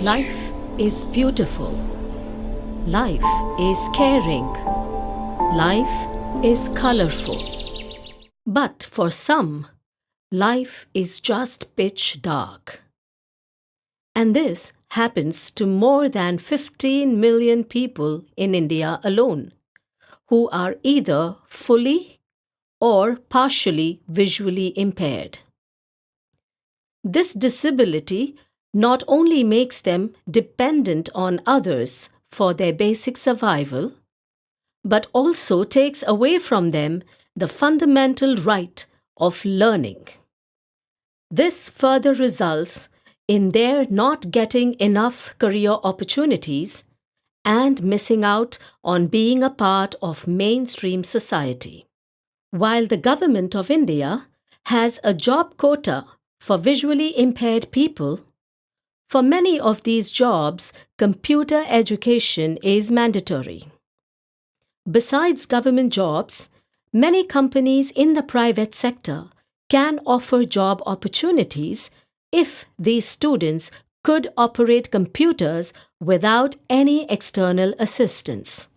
Life is beautiful. Life is caring. Life is colorful. But for some, life is just pitch dark. And this happens to more than 15 million people in India alone, who are either fully or partially visually impaired. This disability not only makes them dependent on others for their basic survival, but also takes away from them the fundamental right of learning. This further results in their not getting enough career opportunities and missing out on being a part of mainstream society. While the Government of India has a job quota for visually impaired people, for many of these jobs, computer education is mandatory. Besides government jobs, many companies in the private sector can offer job opportunities if these students could operate computers without any external assistance.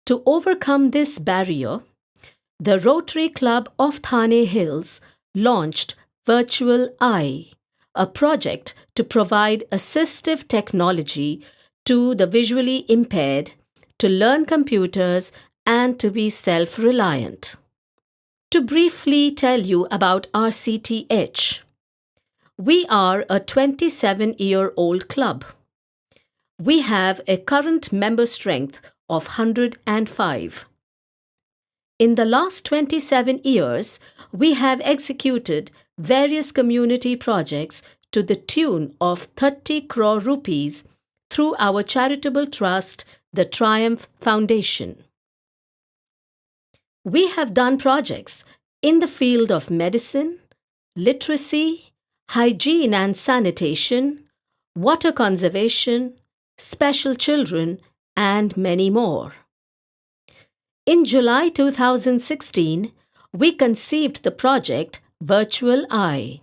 To overcome this barrier, the Rotary Club of Thane Hills launched Virtual Eye, a project to provide assistive technology to the visually impaired to learn computers and to be self-reliant. To briefly tell you about RCTH, we are a 27-year-old club. We have a current member strength of 105. In the last 27 years, we have executed various community projects to the tune of 30 crore rupees through our charitable trust, the Triumph Foundation. We have done projects in the field of medicine, literacy, hygiene and sanitation, water conservation, special children, and many more. In July 2016, we conceived the project Virtual Eye.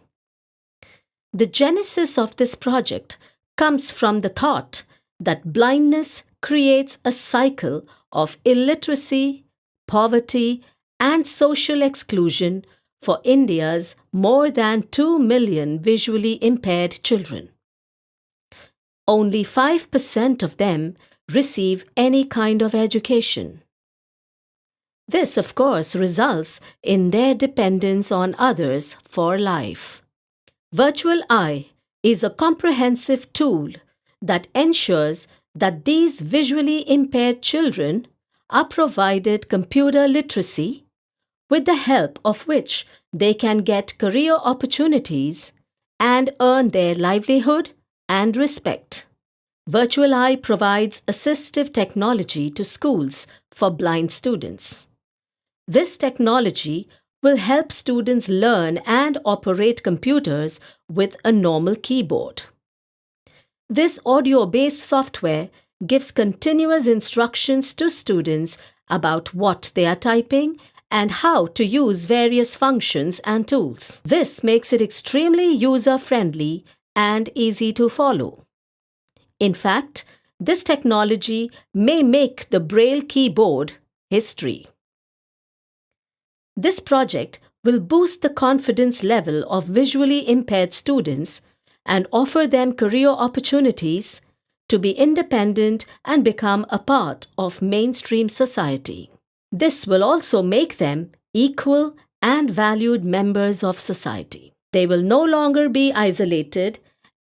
The genesis of this project comes from the thought that blindness creates a cycle of illiteracy, poverty, and social exclusion for India's more than 2 million visually impaired children. Only 5% of them receive any kind of education. This, of course, results in their dependence on others for life. Virtual Eye is a comprehensive tool that ensures that these visually impaired children are provided computer literacy, with the help of which they can get career opportunities and earn their livelihood and respect. Virtual Eye provides assistive technology to schools for blind students. This technology will help students learn and operate computers with a normal keyboard. This audio-based software gives continuous instructions to students about what they are typing and how to use various functions and tools. This makes it extremely user-friendly and easy to follow. In fact, this technology may make the Braille keyboard history. This project will boost the confidence level of visually impaired students and offer them career opportunities to be independent and become a part of mainstream society. This will also make them equal and valued members of society. They will no longer be isolated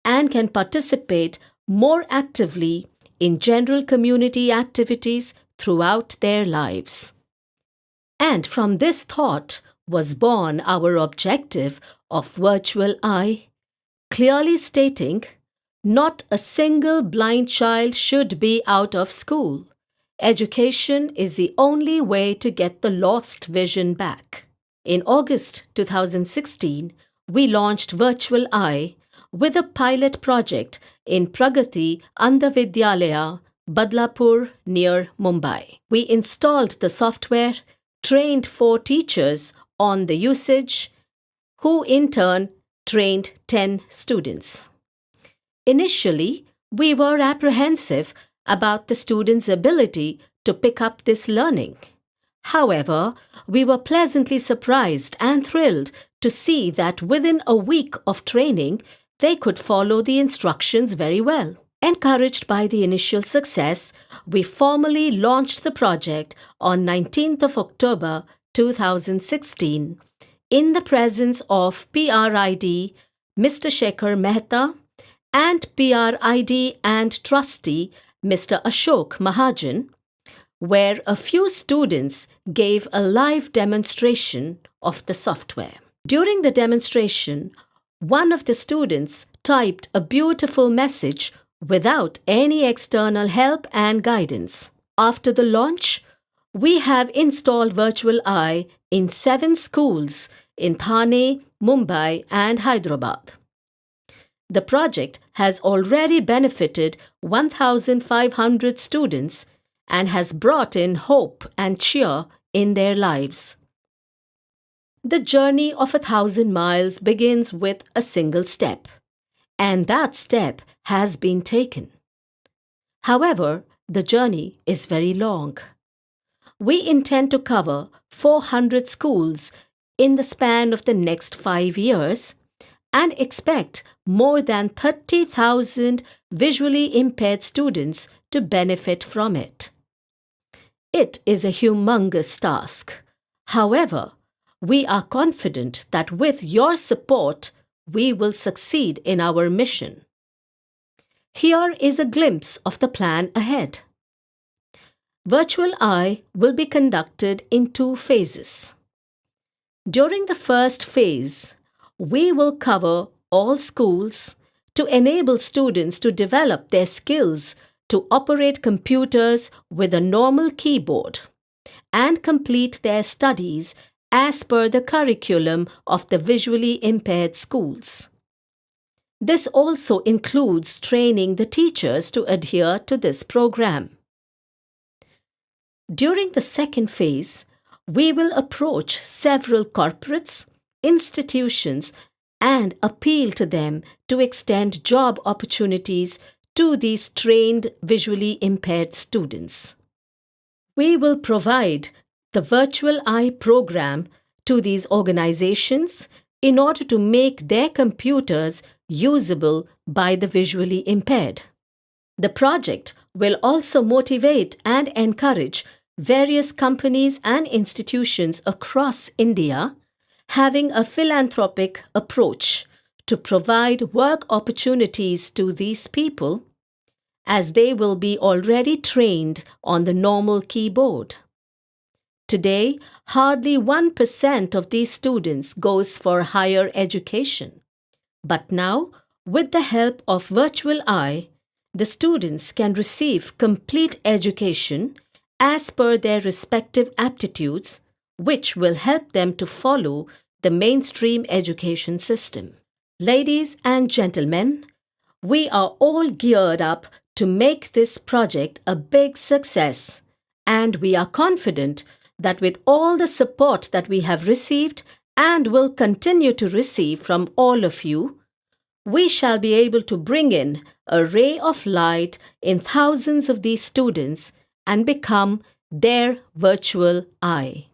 and can participate more actively in general community activities throughout their lives. And from this thought was born our objective of Virtual Eye, clearly stating, not a single blind child should be out of school. Education is the only way to get the lost vision back. In August 2016, we launched Virtual Eye with a pilot project in Pragati Andha Vidyalaya, Badlapur near Mumbai. We installed the software, trained 4 teachers on the usage, who in turn trained 10 students. Initially, We were apprehensive about the students' ability to pick up this learning. However, we were pleasantly surprised and thrilled to see that within a week of training, they could follow the instructions very well. Encouraged by the initial success, we formally launched the project on 19th of October 2016 in the presence of PRID, Mr. Shekhar Mehta, and PRID and trustee Mr. Ashok Mahajan, where a few students gave a live demonstration of the software. During the demonstration, one of the students typed a beautiful message without any external help and guidance. After the launch, we have installed Virtual Eye in 7 schools in Thane, Mumbai, and Hyderabad. The project has already benefited 1,500 students and has brought in hope and cheer in their lives. The journey of 1,000 miles begins with a single step, and that step has been taken. However, the journey is very long. We intend to cover 400 schools in the span of the next 5 years and expect more than 30,000 visually impaired students to benefit from it. It is a humongous task. However, we are confident that with your support, we will succeed in our mission. Here is a glimpse of the plan ahead. Virtual Eye will be conducted in 2 phases. During the first phase, we will cover all schools to enable students to develop their skills to operate computers with a normal keyboard and complete their studies as per the curriculum of the visually impaired schools. This also includes training the teachers to adhere to this program. During the second phase, we will approach several corporates, institutions, and appeal to them to extend job opportunities to these trained visually impaired students. We will provide the Virtual Eye program to these organizations in order to make their computers usable by the visually impaired. The project will also motivate and encourage various companies and institutions across India having a philanthropic approach to provide work opportunities to these people, as they will be already trained on the normal keyboard. Today, hardly 1% of these students goes for higher education. But now, with the help of Virtual Eye, the students can receive complete education as per their respective aptitudes, which will help them to follow the mainstream education system. Ladies and gentlemen, we are all geared up to make this project a big success, and we are confident that with all the support that we have received and will continue to receive from all of you, we shall be able to bring in a ray of light in thousands of these students and become their virtual eye.